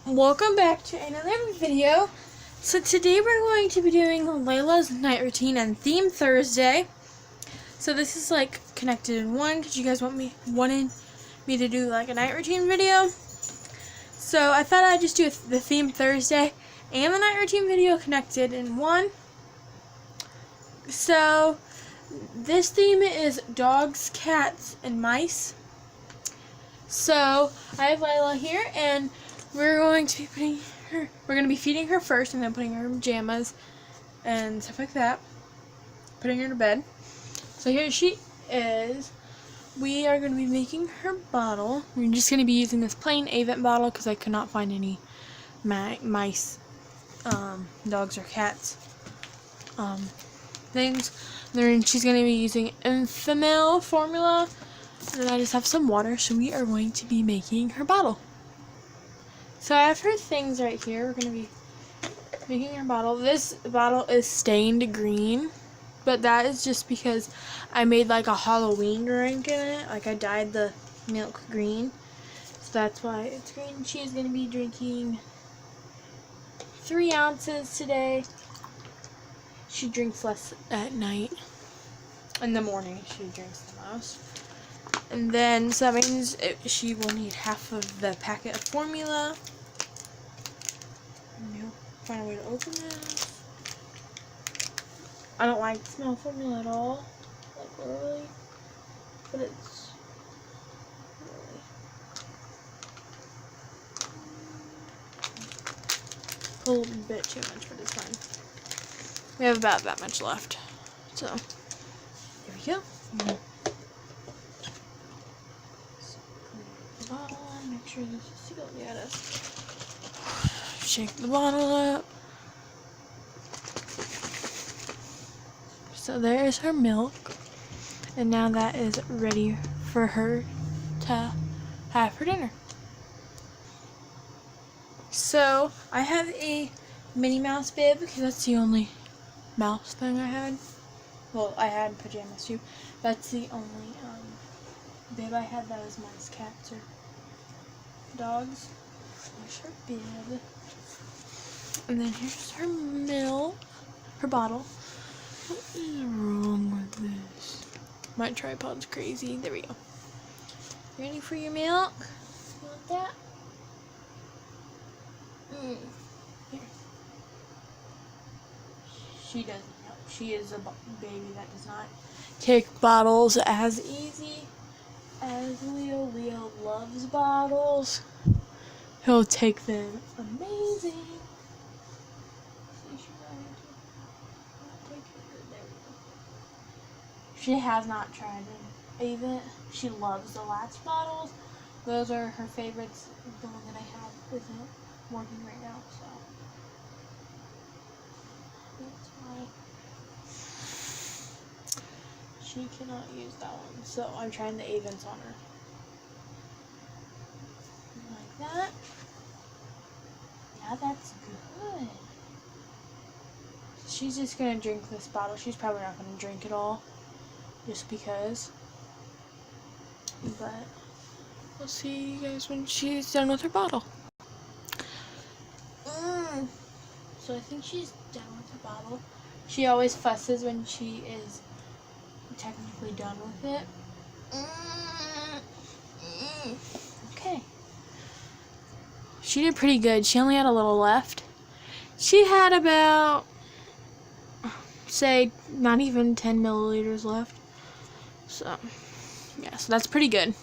Welcome back to another video. So today we're going to be doing Layla's night routine and theme Thursday. So this is like connected in one because you guys wanted me to do like a night routine video. So I thought I'd just do the theme Thursday and the night routine video connected in one. So this theme is dogs, cats, and mice. So I have Layla here, and we're going to be feeding her first, and then putting her in pajamas and stuff like that. Putting her to bed. So here she is. We are going to be making her bottle. We're just going to be using this plain Avent bottle because I could not find any mice, dogs, or cats things. Then she's going to be using Enfamil formula. And then I just have some water, so we are going to be making her bottle. So I have her things right here. We're going to be making her bottle. This bottle is stained green, but that is just because I made like a Halloween drink in it. Like I dyed the milk green, so that's why it's green. She is going to be drinking 3 ounces today. She drinks less at night. In the morning, she drinks the most. And then, so that means she will need half of the packet of formula. And you'll find a way to open this. I don't like the smell of formula at all. Like, literally. But it's really a little bit too much, but it's fine. We have about that much left. So, there we go. Bottle on, make sure this is sealed. Yeah, it is. Shake the bottle up. So there's her milk, and now that is ready for her to have for dinner. So I have a Minnie Mouse bib because that's the only mouse thing I had. Well, I had pajamas too. That's the only bib I had that was mice, cats, or dogs. There's her bib. And then here's her milk. Her bottle. What is wrong with this? My tripod's crazy. There we go. Ready for your milk? You want that? Here. She doesn't help. She is a baby that does not take bottles as easy as Leo. Leo loves bottles. He'll take them amazing. She has not tried an Avent. She loves the latch bottles. Those are her favorites. The one that I have isn't working right now, so that's why she cannot use that one. So I'm trying the Avents on her. Like that. Yeah, that's good. She's just gonna drink this bottle. She's probably not gonna drink it all, just because. But we'll see you guys when she's done with her bottle. So I think she's done with her bottle. She always fusses when she is technically done with it. Okay. She did pretty good. She only had a little left. She had about, say, not even 10 milliliters left. So, yeah, so that's pretty good.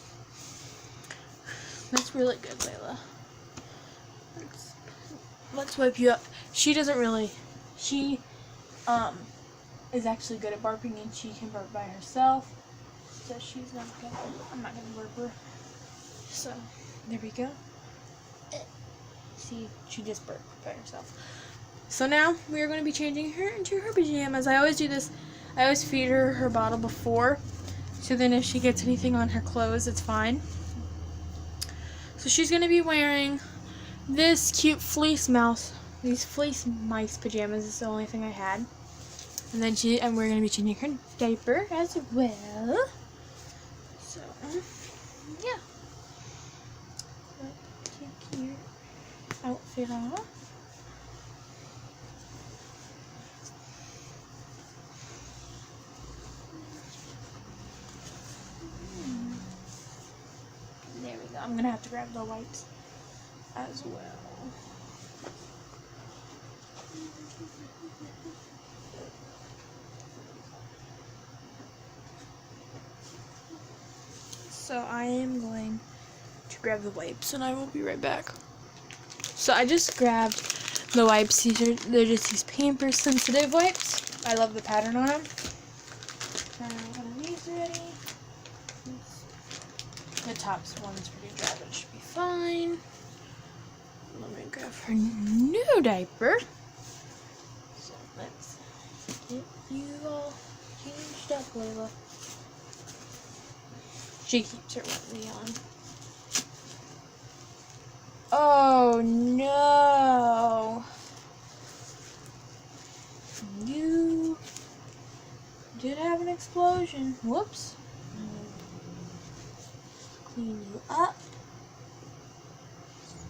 That's really good, Layla. Let's wipe you up. She doesn't really, she is actually good at burping, and she can burp by herself. So she's not gonna, I'm not gonna burp her. So, there we go. See, she just burped by herself. So now we are going to be changing her into her pajamas. I always do this. I always feed her bottle before, so then if she gets anything on her clothes, it's fine. So she's going to be wearing this cute fleece mouse. These fleece mice pajamas is the only thing I had. And then we're going to be changing her diaper as well. So yeah. Take here. outfit off. There we go. I'm gonna have to grab the wipes as well. So I am going to grab the wipes and I will be right back. So I just grabbed the wipes. They're just these Pampers sensitive wipes. I love the pattern on them. Got one of these ready. The top's one's pretty dry, but it should be fine. Let me grab her new diaper. So let's get you all changed up, Layla. She keeps her onesie on. Oh no! You did have an explosion. Whoops. Clean you up.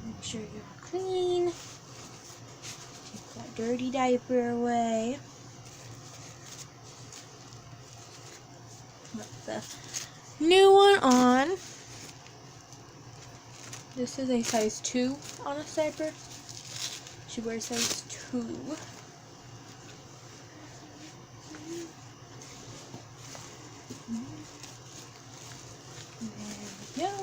Make sure you're clean. Take that dirty diaper away. Put the new one on. This is a size 2 on a diaper. She wears size 2. There we go.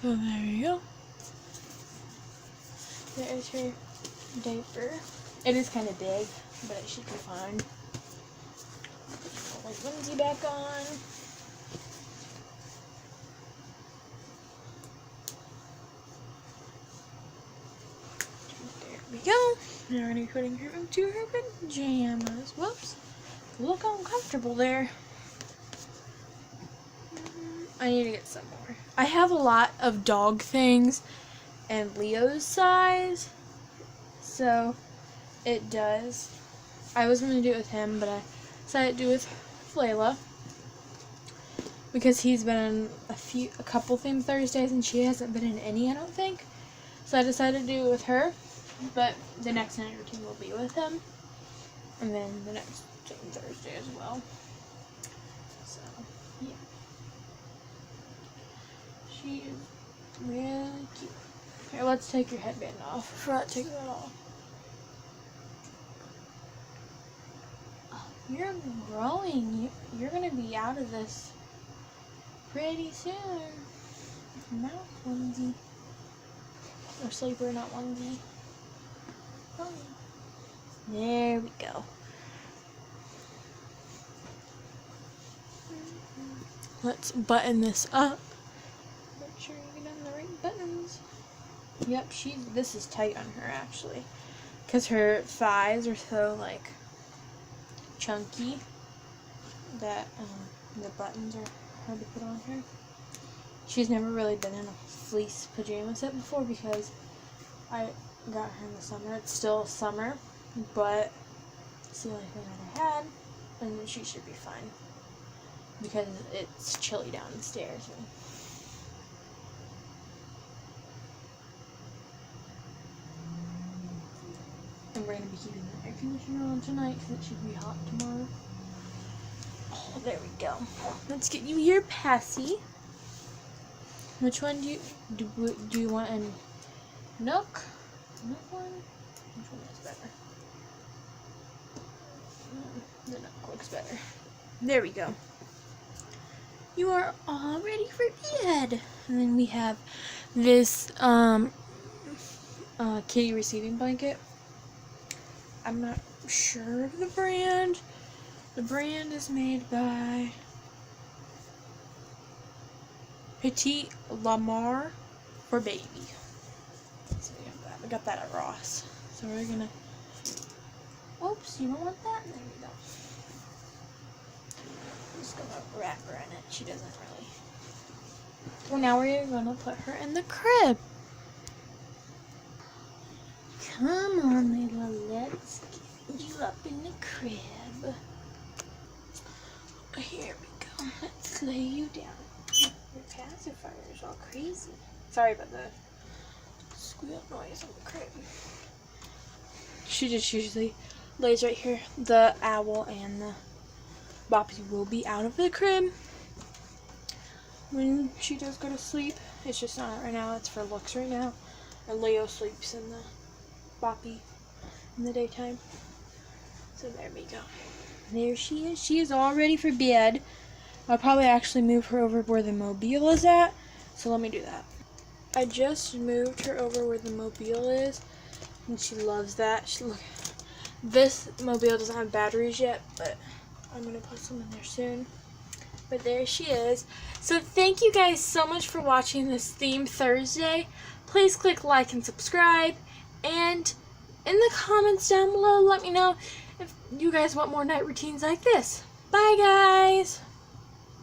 So there you go. There is her diaper. It is kind of big, but it should be fine. Put my onesie back on. There we go. Now we're going to be putting her into her pajamas. Whoops. Look uncomfortable there. I need to get some more. I have a lot of dog things and Leo's size, so it does. I was going to do it with him, but I decided to do it with Layla because he's been in a couple theme Thursdays and she hasn't been in any, I don't think. So I decided to do it with her, but the next night routine will be with him, and then the next theme Thursday as well. So yeah. She is really cute. Here, let's take your headband off. I forgot to take that off. Oh, you're growing. You're going to be out of this pretty soon. Mouth onesie. Or sleeper, not onesie. Oh. There we go. Let's button this up. Make sure you get on the right buttons. Yep, this is tight on her actually, because her thighs are so like chunky that the buttons are hard to put on her. She's never really been in a fleece pajama set before because I got her in the summer. It's still summer, but it's the only thing that I had, and she should be fine because it's chilly downstairs. And we're going to be keeping the air conditioner on tonight because it should be hot tomorrow. Oh, there we go. Let's get you your passy. Which one do you want? A Nook? Nook one? Which one is better? The Nook looks better. There we go. You are all ready for bed. And then we have this kitty receiving blanket. I'm not sure of the brand. The brand is made by Petit Lamar for baby. So we have that. We got that at Ross. So we're gonna. Oops, you don't want that? There we go. I'm just gonna wrap her in it. She doesn't really Well, now we're gonna put her in the crib. Come on, Layla, let's get you up in the crib. Here we go. Let's lay you down. Your pacifier's all crazy. Sorry about the squeal noise on the crib. She just usually lays right here. The owl and the Boppy will be out of the crib when she does go to sleep. It's just not right now. It's for looks right now. And Leo sleeps in the Boppy in the daytime. So there we go. There she is. She is all ready for bed. I'll probably actually move her over where the mobile is at. So let me do that. I just moved her over where the mobile is. And she loves that. Look, this mobile doesn't have batteries yet, but I'm going to put some in there soon. But there she is. So thank you guys so much for watching this Theme Thursday. Please click like and subscribe. And in the comments down below, let me know if you guys want more night routines like this. Bye, guys!